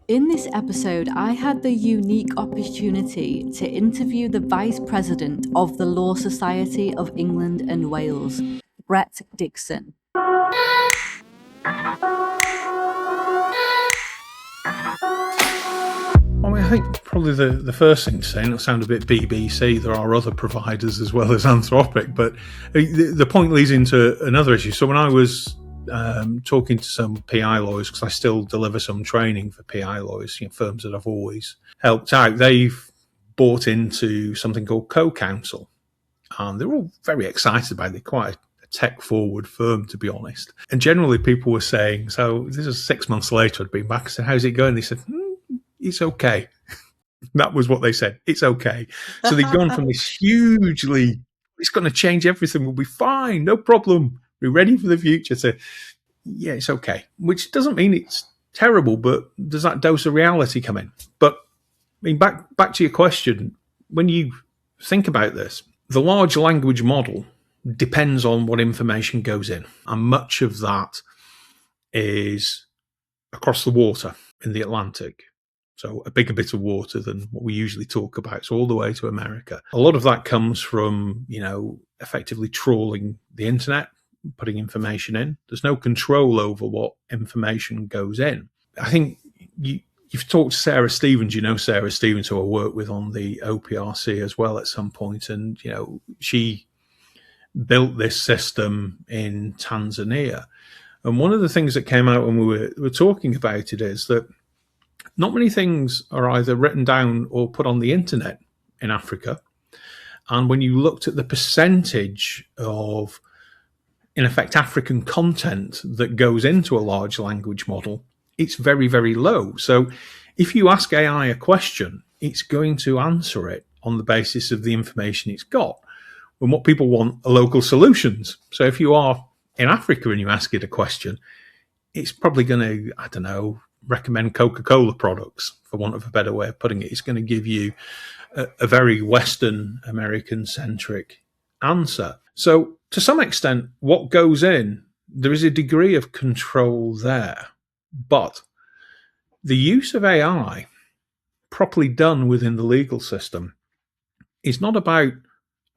In this episode, I had the unique opportunity to interview the Vice President of the Law Society of England and Wales, Brett Dixon. I think probably the first thing to say, and it'll sound a bit BBC, there are other providers as well as Anthropic, but the point leads into another issue. So when I was talking to some PI lawyers, because I still deliver some training for PI lawyers, firms that I've always helped out, they've bought into something called Co-Counsel. And they're all very excited about it. They're quite a tech-forward firm, to be honest. And generally people were saying, so this is 6 months later, I'd been back, I said, how's it going? They said, it's okay. That was what they said. It's okay. So they've gone from this hugely, it's going to change everything, we'll be fine, no problem, we're ready for the future, to, yeah, it's okay. Which doesn't mean it's terrible, but does that dose of reality come in? But I mean, back to your question, when you think about this, the large language model depends on what information goes in. And much of that is across the water in the Atlantic. So a bigger bit of water than what we usually talk about. So all the way to America. A lot of that comes from, effectively trawling the internet, putting information in. There's no control over what information goes in. I think you've talked to Sarah Stevens, Sarah Stevens, who I work with on the OPRC as well at some point. And, she built this system in Tanzania. And one of the things that came out when we were talking about it is that not many things are either written down or put on the internet in Africa. And when you looked at the percentage of, in effect, African content that goes into a large language model, it's very, very low. So if you ask AI a question, it's going to answer it on the basis of the information it's got. And what people want are local solutions. So if you are in Africa and you ask it a question, it's probably going to, recommend Coca-Cola products, for want of a better way of putting it. It's going to give you a very Western American centric answer. So to some extent, what goes in, there is a degree of control there. But the use of AI, properly done within the legal system, is not about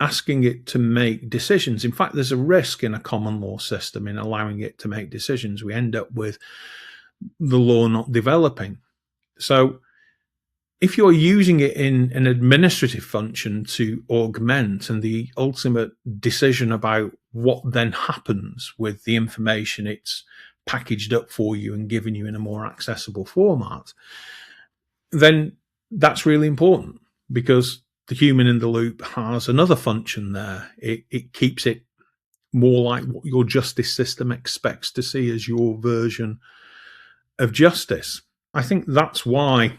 asking it to make decisions. In fact, there's a risk in a common law system in allowing it to make decisions. We end up with the law not developing. So if you're using it in an administrative function to augment, and the ultimate decision about what then happens with the information it's packaged up for you and given you in a more accessible format, then that's really important, because the human in the loop has another function there. It keeps it more like what your justice system expects to see as your version of justice. I think that's why,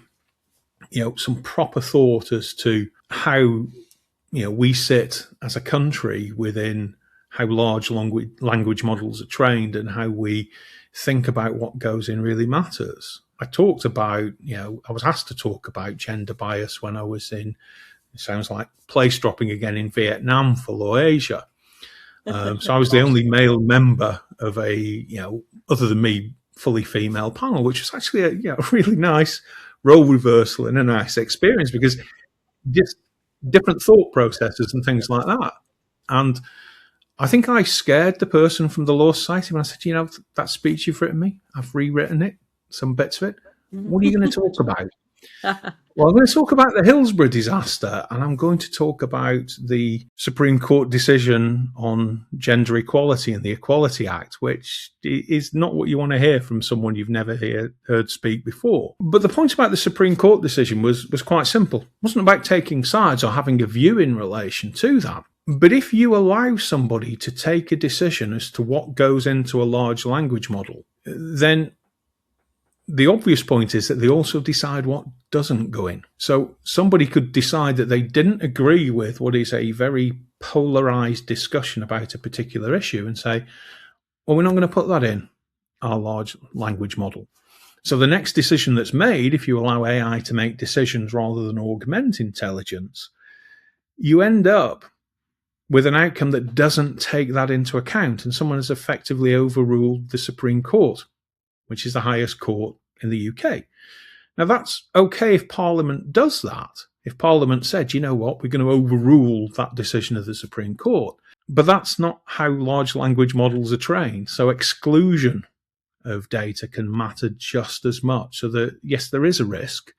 some proper thought as to how, we sit as a country within how large language models are trained and how we think about what goes in really matters. I talked about, I was asked to talk about gender bias when I was in, it sounds like place dropping again, in Vietnam for Law Asia. So I was the only male member of a, other than me, fully female panel, which was actually a really nice role reversal and a nice experience, because just different thought processes and things like that. And I think I scared the person from the Law Society when I said, that speech you've written me, I've rewritten it, some bits of it. What are you going to talk about? Well, I'm going to talk about the Hillsborough disaster, and I'm going to talk about the Supreme Court decision on gender equality and the Equality Act, which is not what you want to hear from someone you've never heard speak before. But the point about the Supreme Court decision was quite simple. It wasn't about taking sides or having a view in relation to that. But if you allow somebody to take a decision as to what goes into a large language model, then the obvious point is that they also decide what doesn't go in. So somebody could decide that they didn't agree with what is a very polarized discussion about a particular issue and say, well, we're not going to put that in our large language model. So the next decision that's made, if you allow AI to make decisions rather than augment intelligence, you end up with an outcome that doesn't take that into account. And someone has effectively overruled the Supreme Court, which is the highest court in the UK. Now, that's okay if Parliament does that. If Parliament said, you know what, we're going to overrule that decision of the Supreme Court. But that's not how large language models are trained. So exclusion of data can matter just as much. So that, yes, there is a risk,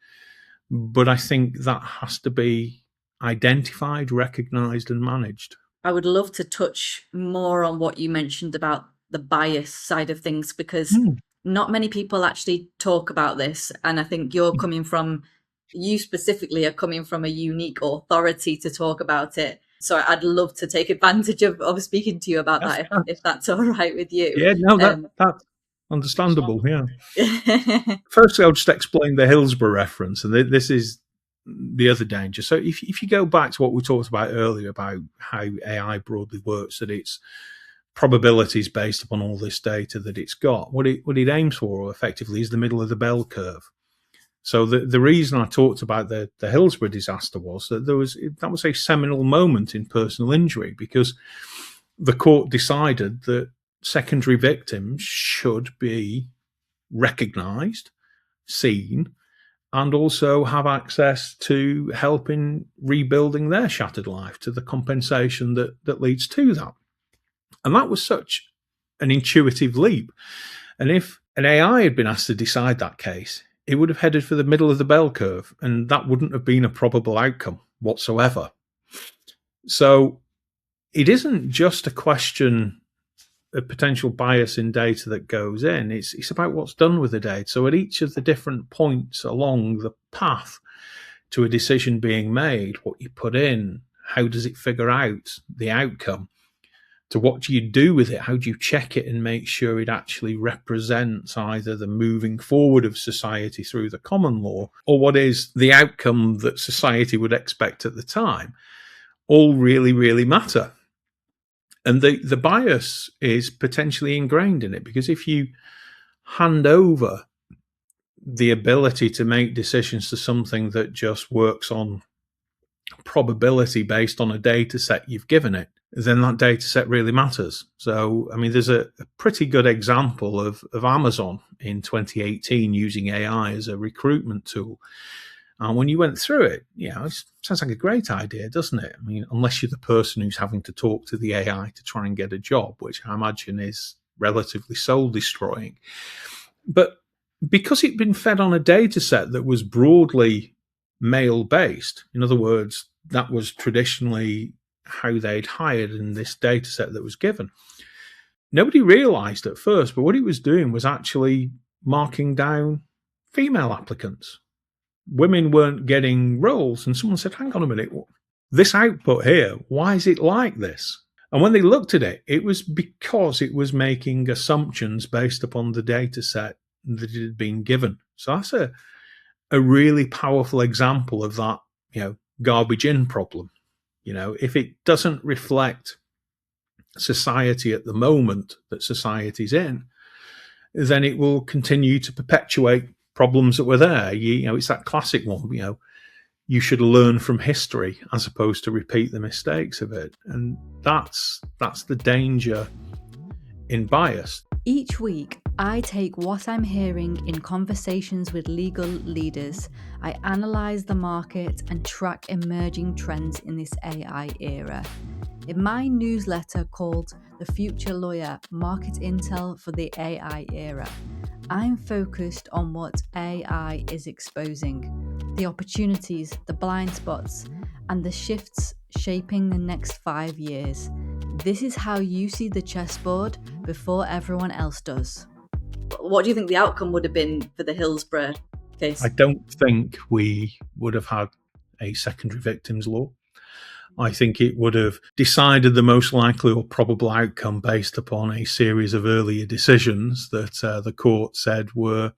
but I think that has to be identified, recognised and managed. I would love to touch more on what you mentioned about the bias side of things, because not many people actually talk about this. And I think you specifically are coming from a unique authority to talk about it. So I'd love to take advantage of speaking to you about that, if that's all right with you. Yeah, no, that's understandable, yeah. Firstly, I'll just explain the Hillsborough reference, and this is the other danger. So if you go back to what we talked about earlier about how AI broadly works, that it's probabilities based upon all this data that it's got, what it aims for effectively is the middle of the bell curve. So the reason I talked about the Hillsborough disaster was that that was a seminal moment in personal injury, because the court decided that secondary victims should be recognised, seen, and also have access to help in rebuilding their shattered life, to the compensation that leads to that. And that was such an intuitive leap. And if an AI had been asked to decide that case, it would have headed for the middle of the bell curve, and that wouldn't have been a probable outcome whatsoever. So it isn't just a question of potential bias in data that goes in. It's about what's done with the data. So at each of the different points along the path to a decision being made, what you put in, how does it figure out the outcome, to what do you do with it, how do you check it and make sure it actually represents either the moving forward of society through the common law or what is the outcome that society would expect at the time, all really, really matter. And the bias is potentially ingrained in it, because if you hand over the ability to make decisions to something that just works on probability based on a data set you've given it, then that data set really matters. So, I mean, there's a pretty good example of Amazon in 2018 using AI as a recruitment tool. And when you went through it, it sounds like a great idea, doesn't it? I mean, unless you're the person who's having to talk to the AI to try and get a job, which I imagine is relatively soul destroying. But because it'd been fed on a data set that was broadly male based, in other words, that was traditionally how they'd hired in this data set that was given, nobody realized at first, but what it was doing was actually marking down female applicants. Women weren't getting roles, and someone said, hang on a minute, this output here, why is it like this? And when they looked at it, it was because it was making assumptions based upon the data set that it had been given. So that's a really powerful example of that, garbage in problem. If it doesn't reflect society at the moment that society's in, then it will continue to perpetuate problems that were there. It's that classic one, you should learn from history as opposed to repeat the mistakes of it. And that's the danger in bias. Each week, I take what I'm hearing in conversations with legal leaders. I analyse the market and track emerging trends in this AI era. In my newsletter called The Future Lawyer, Market Intel for the AI Era, I'm focused on what AI is exposing, the opportunities, the blind spots, and the shifts shaping the next 5 years. This is how you see the chessboard before everyone else does. What do you think the outcome would have been for the Hillsborough case? I don't think we would have had a secondary victims law. I think it would have decided the most likely or probable outcome based upon a series of earlier decisions that the court said were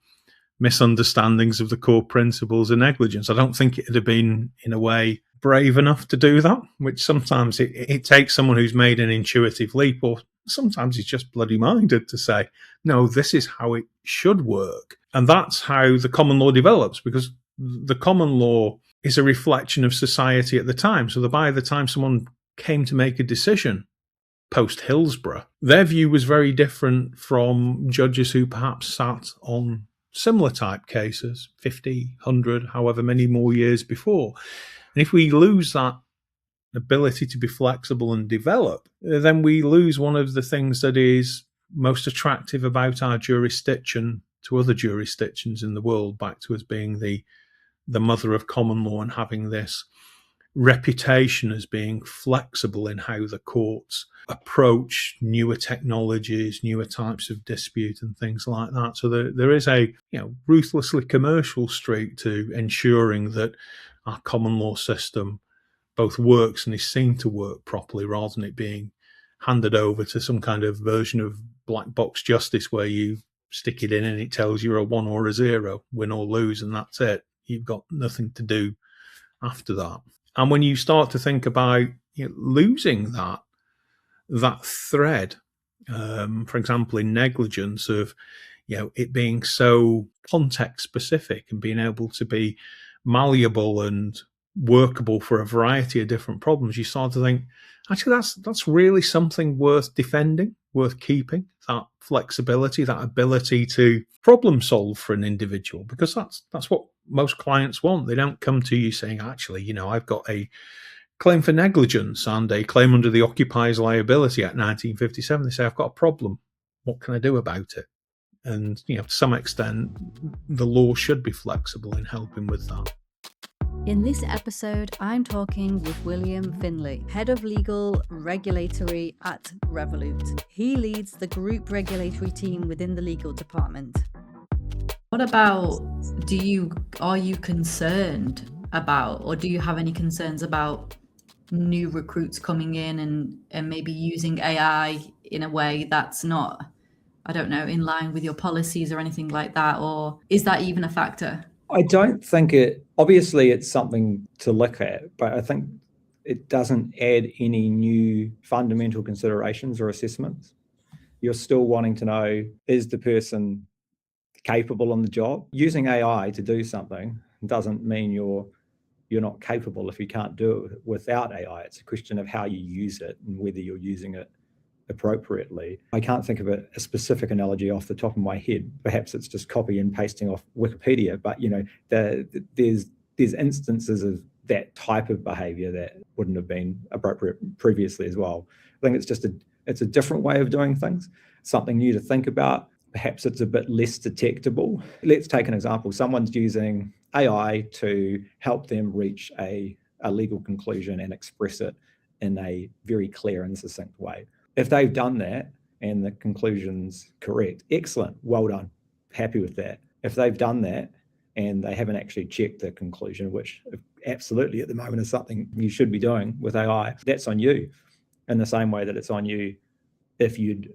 misunderstandings of the core principles and negligence. I don't think it would have been, in a way, brave enough to do that, which sometimes it takes someone who's made an intuitive leap, or sometimes it's just bloody minded to say, no, this is how it should work. And that's how the common law develops, because the common law is a reflection of society at the time. So that by the time someone came to make a decision post Hillsborough, their view was very different from judges who perhaps sat on similar type cases, 50, 100, however many more years before. And if we lose that ability to be flexible and develop, then we lose one of the things that is most attractive about our jurisdiction to other jurisdictions in the world, back to us being the mother of common law and having this reputation as being flexible in how the courts approach newer technologies, newer types of dispute and things like that. So there is a ruthlessly commercial streak to ensuring that our common law system both works and is seen to work properly, rather than it being handed over to some kind of version of black box justice where you stick it in and it tells you a 1 or a 0, win or lose, and that's it. You've got nothing to do after that. And when you start to think about losing that thread, for example, in negligence, of it being so context specific and being able to be malleable and workable for a variety of different problems, you start to think, actually, that's really something worth defending, worth keeping, that flexibility, that ability to problem solve for an individual, because that's what most clients want. They don't come to you saying, actually, I've got a claim for negligence and a claim under the Occupiers Liability Act 1957. They say, I've got a problem. What can I do about it? And, to some extent, the law should be flexible in helping with that. In this episode, I'm talking with William Findlay, Head of Legal Regulatory at Revolut. He leads the group regulatory team within the legal department. What about, are you concerned about, or do you have any concerns about new recruits coming in and maybe using AI in a way that's not, in line with your policies or anything like that? Or is that even a factor? I don't think obviously it's something to look at, but I think it doesn't add any new fundamental considerations or assessments. You're still wanting to know, is the person capable on the job? Using AI to do something doesn't mean you're not capable if you can't do it without AI. It's a question of how you use it and whether you're using it appropriately. I can't think of a specific analogy off the top of my head. Perhaps it's just copy and pasting off Wikipedia, but there's instances of that type of behavior that wouldn't have been appropriate previously as well. I think it's a different way of doing things, something new to think about. Perhaps it's a bit less detectable. Let's take an example. Someone's using AI to help them reach a legal conclusion and express it in a very clear and succinct way. If they've done that and the conclusion's correct, excellent, well done, happy with that. If they've done that and they haven't actually checked the conclusion, which absolutely at the moment is something you should be doing with AI, that's on you, in the same way that it's on you if you'd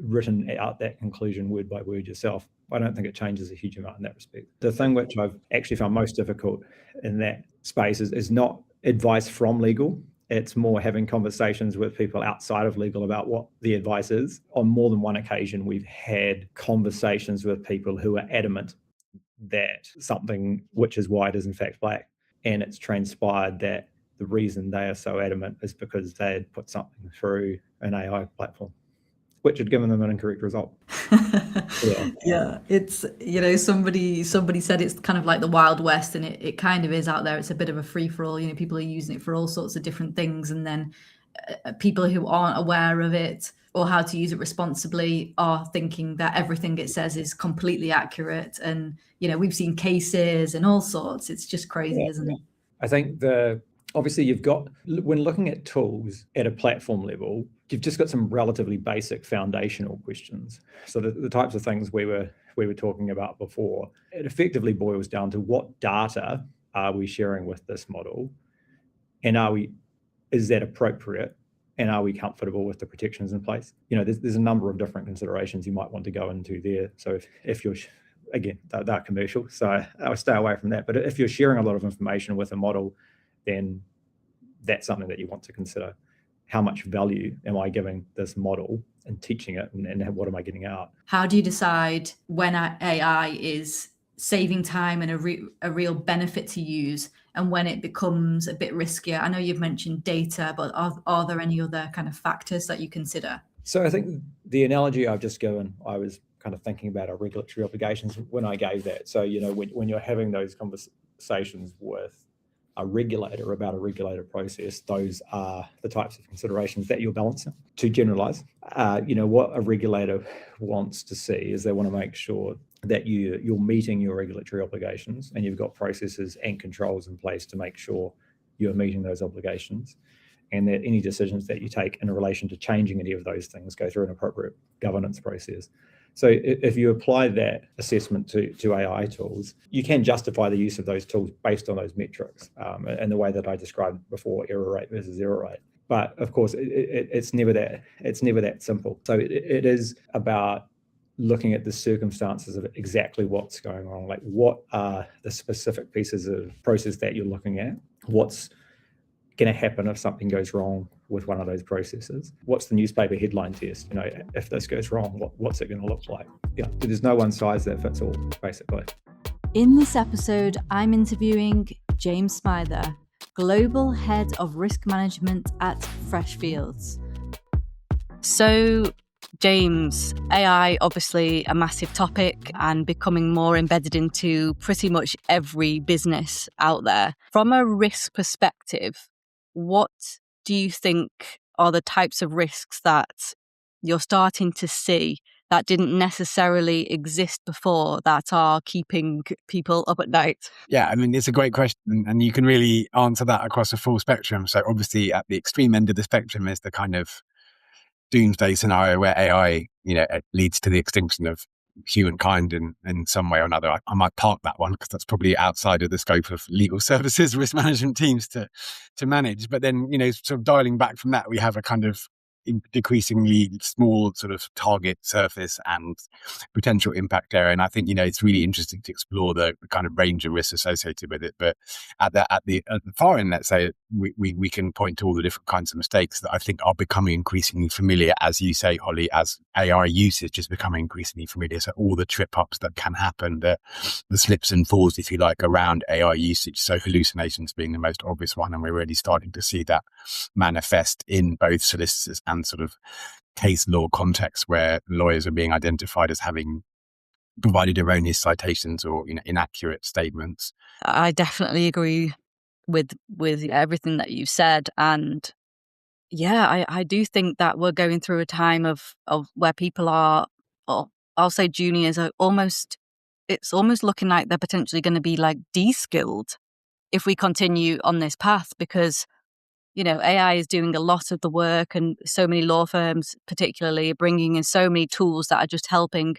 written out that conclusion word by word yourself. I don't think it changes a huge amount in that respect. The thing which I've actually found most difficult in that space is not advice from legal. It's more having conversations with people outside of legal about what the advice is. On more than one occasion, we've had conversations with people who are adamant that something which is white is in fact black. And it's transpired that the reason they are so adamant is because they had put something through an AI platform, which had given them an incorrect result. Yeah, it's, somebody said it's kind of like the Wild West, and it kind of is out there. It's a bit of a free-for-all. People are using it for all sorts of different things, and then people who aren't aware of it or how to use it responsibly are thinking that everything it says is completely accurate. And we've seen cases and all sorts. It's just crazy, isn't it? I think obviously you've got, when looking at tools at a platform level, you've just got some relatively basic foundational questions. So the types of things we were talking about before, it effectively boils down to what data are we sharing with this model, and is that appropriate, and are we comfortable with the protections in place? There's a number of different considerations you might want to go into there. So if you're, again, they're commercial, so I'll stay away from that. But if you're sharing a lot of information with a model, then that's something that you want to consider. How much value am I giving this model and teaching it, and what am I getting out? How do you decide when AI is saving time and a real benefit to use, and when it becomes a bit riskier? I know you've mentioned data, but are there any other kind of factors that you consider? So I think the analogy I've just given, I was kind of thinking about our regulatory obligations when I gave that. So, when you're having those conversations with a regulator about a regulated process, those are the types of considerations that you're balancing. To generalize, what a regulator wants to see is they want to make sure that you're meeting your regulatory obligations and you've got processes and controls in place to make sure you're meeting those obligations, and that any decisions that you take in relation to changing any of those things go through an appropriate governance process. So if you apply that assessment to AI tools, you can justify the use of those tools based on those metrics, and the way that I described before, error rate versus error rate. But of course, it's never that simple. So it is about looking at the circumstances of exactly what's going on. Like, what are the specific pieces of process that you're looking at? What's going to happen if something goes wrong with one of those processes? What's the newspaper headline test? If this goes wrong, what's it going to look like? Yeah, there's no one size that fits all, basically. In this episode, I'm interviewing James Smither, Global Head of Risk Management at Freshfields. So, James, AI, obviously a massive topic and becoming more embedded into pretty much every business out there. From a risk perspective, what do you think are the types of risks that you're starting to see that didn't necessarily exist before that are keeping people up at night? Yeah, I mean, it's a great question, and you can really answer that across a full spectrum. So obviously at the extreme end of the spectrum is the kind of doomsday scenario where AI, leads to the extinction of humankind in some way or another. I might park that one because that's probably outside of the scope of legal services risk management teams to manage. But then, sort of dialing back from that, we have a kind of decreasingly small sort of target surface and potential impact area. And I think, it's really interesting to explore the kind of range of risks associated with it. But at the far end, let's say, we can point to all the different kinds of mistakes that I think are becoming increasingly familiar, as you say, Holly, as AI usage is becoming increasingly familiar. So all the trip ups that can happen, the slips and falls, if you like, around AI usage. So hallucinations being the most obvious one. And we're really starting to see that manifest in both solicitors and sort of case law contexts where lawyers are being identified as having provided erroneous citations or inaccurate statements. I definitely agree with everything that you've said, and I do think that we're going through a time of where people are, or I'll say juniors are it's almost looking like they're potentially going to be like de-skilled if we continue on this path, because AI is doing a lot of the work, and so many law firms particularly are bringing in so many tools that are just helping.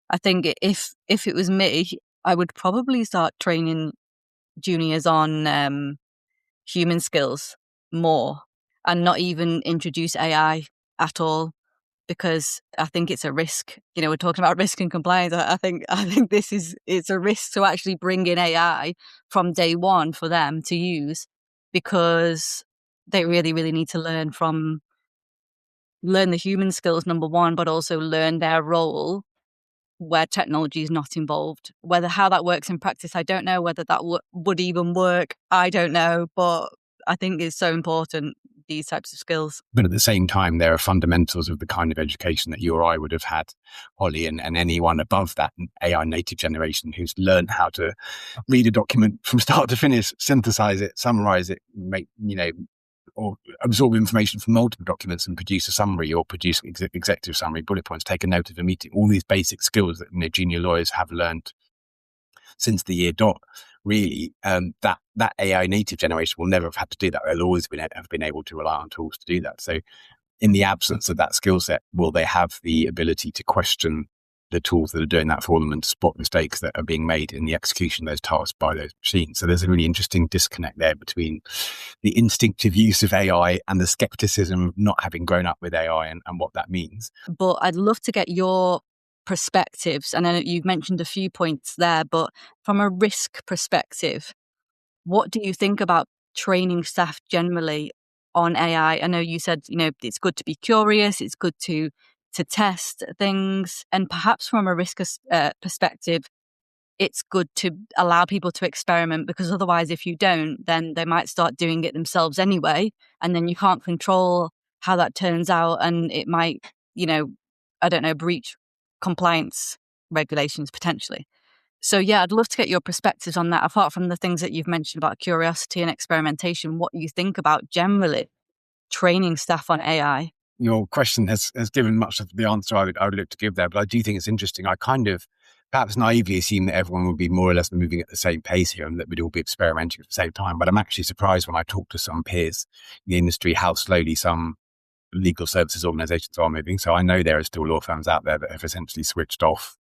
I think if it was me, I would probably start training juniors on human skills more and not even introduce AI at all, because I think it's a risk. We're talking about risk and compliance. I think it's a risk to actually bring in AI from day one for them to use, because they really, really need to learn the human skills, number one, but also learn their role where technology is not involved. How that works in practice, I don't know. Whether that would even work, I don't know. But I think it's so important, these types of skills. But at the same time, there are fundamentals of the kind of education that you or I would have had, Holly, and anyone above that AI native generation who's learned how to read a document from start to finish, synthesize it, summarize it, make, or absorb information from multiple documents and produce a summary or produce executive summary, bullet points, take a note of a meeting, all these basic skills that junior lawyers have learned since the year dot. Really, that AI native generation will never have had to do that. They'll always have been able to rely on tools to do that. So in the absence of that skill set, will they have the ability to question the tools that are doing that for them and to spot mistakes that are being made in the execution of those tasks by those machines? So there's a really interesting disconnect there between the instinctive use of AI and the skepticism of not having grown up with AI and what that means. But I'd love to get your perspectives. And I know you've mentioned a few points there, but from a risk perspective, what do you think about training staff generally on AI? I know you said, it's good to be curious, it's good to test things, and perhaps from a risk perspective, it's good to allow people to experiment, because otherwise, if you don't, then they might start doing it themselves anyway, and then you can't control how that turns out, and it might, breach compliance regulations potentially. So yeah, I'd love to get your perspectives on that, apart from the things that you've mentioned about curiosity and experimentation, what you think about generally training staff on AI. Your question has given much of the answer I would look to give there, but I do think it's interesting. I kind of perhaps naively assume that everyone would be more or less moving at the same pace here and that we'd all be experimenting at the same time. But I'm actually surprised when I talk to some peers in the industry how slowly some legal services organizations are moving. So I know there are still law firms out there that have essentially switched off,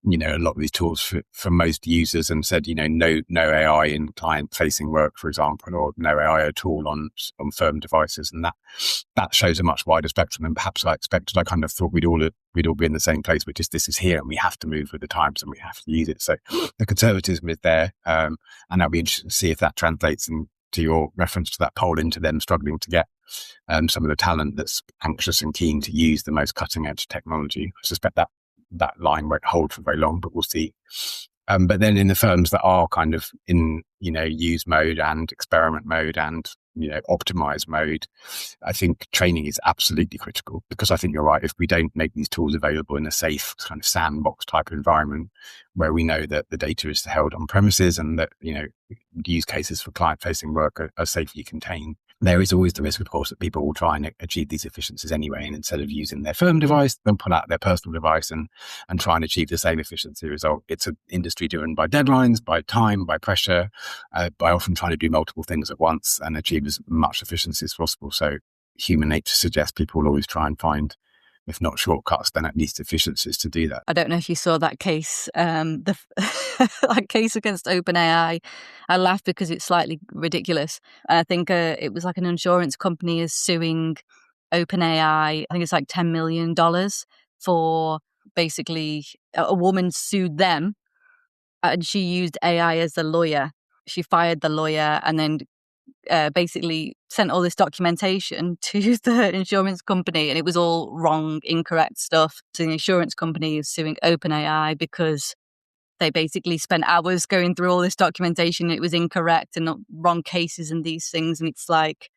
a lot of these tools for most users and said, no AI in client-facing work, for example, or no AI at all on firm devices, and that shows a much wider spectrum than perhaps I expected. I kind of thought we'd all be in the same place, which is this is here, and we have to move with the times, and we have to use it. So the conservatism is there, and I'll be interested to see if that translates into your reference to that poll into them struggling to get some of the talent that's anxious and keen to use the most cutting-edge technology. I suspect that line won't hold for very long, but we'll see. But then in the firms that are kind of in, use mode and experiment mode and, optimize mode, I think training is absolutely critical, because I think you're right. If we don't make these tools available in a safe kind of sandbox type of environment where we know that the data is held on premises and that, use cases for client facing work are safely contained, there is always the risk, of course, that people will try and achieve these efficiencies anyway. And instead of using their firm device, they'll pull out their personal device and try and achieve the same efficiency result. It's an industry driven by deadlines, by time, by pressure, by often trying to do multiple things at once and achieve as much efficiency as possible. So human nature suggests people will always try and find, if not shortcuts, then at least efficiencies to do that. I don't know if you saw that case, that case against OpenAI. I laughed because it's slightly ridiculous. I think it was like an insurance company is suing OpenAI. I think it's like $10 million for basically a woman sued them and she used AI as a lawyer. She fired the lawyer and then basically sent all this documentation to the insurance company, and it was all wrong, incorrect stuff. So the insurance company is suing OpenAI because they basically spent hours going through all this documentation. It was incorrect and not wrong cases and these things. And it's like,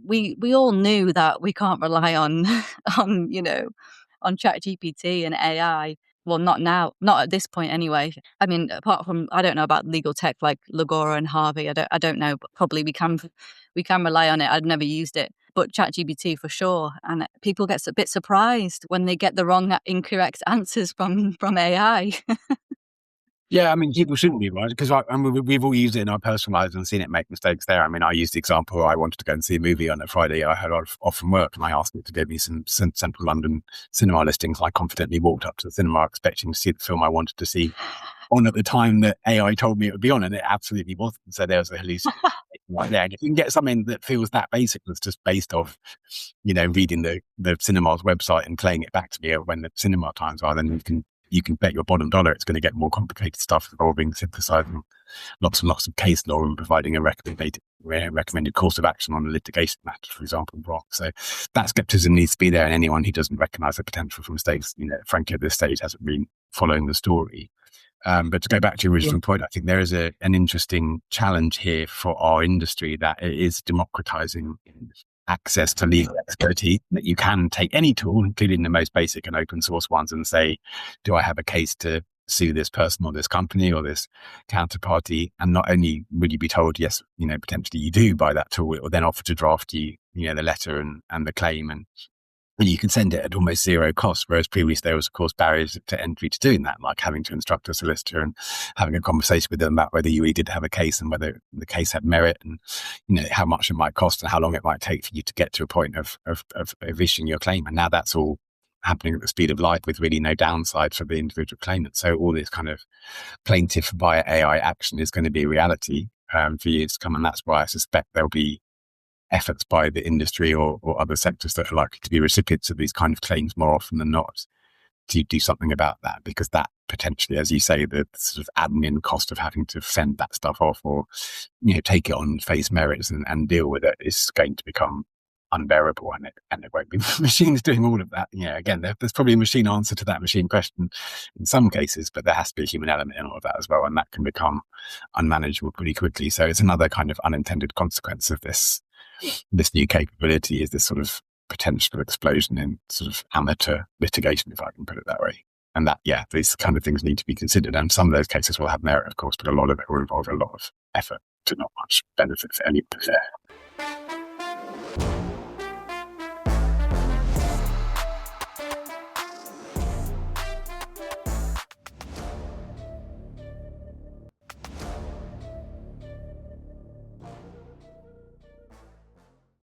we all knew that we can't rely on ChatGPT and AI. Well, not now, not at this point anyway. I mean, apart from, I don't know about legal tech like Legora and Harvey. I don't know, but probably we can rely on it. I've never used it, but ChatGPT for sure. And people get a bit surprised when they get the wrong, incorrect answers from AI. Yeah, I mean, people shouldn't be, right? Because we've all used it in our personal lives and seen it make mistakes there. I mean, I used the example, I wanted to go and see a movie on a Friday. I had off from work and I asked it to give me some central London cinema listings. I confidently walked up to the cinema expecting to see the film I wanted to see on at the time that AI told me it would be on, and it absolutely wasn't. So there was a hallucination right there. And if you can get something that feels that basic, that's just based off, reading the cinema's website and playing it back to me when the cinema times are, then you can bet your bottom dollar it's going to get more complicated stuff involving synthesizing lots and lots of case law and providing a recommended course of action on a litigation matter, for example, wrong. So that skepticism needs to be there, and anyone who doesn't recognize the potential for mistakes, frankly, at this stage hasn't been following the story. But to go back to your original point, I think there is an interesting challenge here for our industry, that it is democratizing access to legal expertise, that you can take any tool, including the most basic and open source ones, and say, do I have a case to sue this person or this company or this counterparty? And not only will you be told, yes, potentially you do by that tool, it will then offer to draft you, the letter and the claim, and you can send it at almost zero cost. Whereas previously there was, of course, barriers to entry to doing that, like having to instruct a solicitor and having a conversation with them about whether you really did have a case and whether the case had merit, and how much it might cost and how long it might take for you to get to a point of issuing your claim. And now that's all happening at the speed of light with really no downside for the individual claimant. So all this kind of plaintiff via AI action is going to be a reality for years to come, and that's why I suspect there'll be efforts by the industry or other sectors that are likely to be recipients of these kind of claims more often than not to do something about that, because that potentially, as you say, the sort of admin cost of having to send that stuff off or take it on face merits and deal with it is going to become unbearable, and it won't be machines doing all of that. Again, there's probably a machine answer to that machine question in some cases, but there has to be a human element in all of that as well, and that can become unmanageable pretty quickly. So it's another kind of unintended consequence of this new capability, is this sort of potential explosion in sort of amateur litigation, if I can put it that way. And that, yeah, these kind of things need to be considered. And some of those cases will have merit, of course, but a lot of it will involve a lot of effort to not much benefit for anyone there.